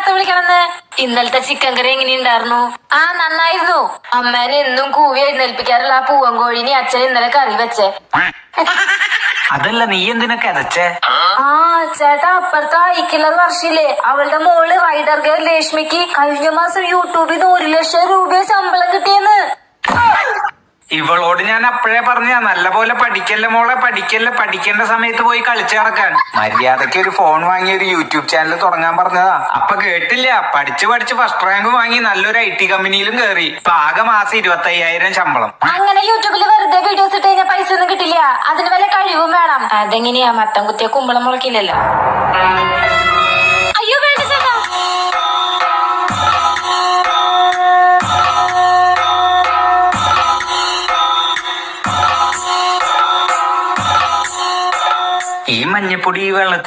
നേരത്തെ വിളിക്കണമെന്ന്. ഇന്നലത്തെ ചിക്കൻ കറി എങ്ങനെയുണ്ടായിരുന്നു? ആ നന്നായിരുന്നു. അമ്മേനെ എന്നും കൂവി എഴുന്നേൽപ്പിക്കാറുള്ള ആ പൂവൻ കോഴിനെ അച്ഛൻ ഇന്നലെ കറി വെച്ചേ. അതല്ല, നീ എന്തിനാ കരച്ചേ? ആ ചേട്ടാ, അപ്പുറത്തെ ഐക്കുള്ളത് വർഷില്ലേ, അവളുടെ മോള് റൈഡർ ഗേൾ രേഷ്മിക്ക് കഴിഞ്ഞ മാസം യൂട്യൂബിൽ 1 ലക്ഷം രൂപ ശമ്പളം കിട്ടിയെന്ന്. ഇവളോട് ഞാൻ അപ്പോഴേ പറഞ്ഞ നല്ലപോലെ പഠിക്കല്ല മോളെ, പഠിക്കല്ല, പഠിക്കേണ്ട സമയത്ത് പോയി കളിച്ചു നടക്കാൻ. മര്യാദക്ക് ഒരു ഫോൺ വാങ്ങി ഒരു യൂട്യൂബ് ചാനൽ തുടങ്ങാൻ പറഞ്ഞതാ. അപ്പൊ കേട്ടില്ല, പഠിച്ച് ഫസ്റ്റ് റാങ്ക് വാങ്ങി നല്ലൊരു IT കമ്പനിയിലും കയറി. ഇപ്പൊ ആകെ മാസം 25,000 ശമ്പളം. അങ്ങനെ യൂട്യൂബിൽ വെറുതെ വീഡിയോസ് ഇട്ട് കഴിഞ്ഞാൽ പൈസ ഒന്നും കിട്ടില്ല. അതിന് വല്ല കഴിവും വേണം. അതെങ്ങനെയാ? മത്തം കുത്തിയ കുമ്പളം മുളക്കില്ലല്ലോ. അയ്യോ വേണ്ട ചേട്ടാ. ഈ മഞ്ഞപ്പൊടി ഈ വെള്ളത്തിൽ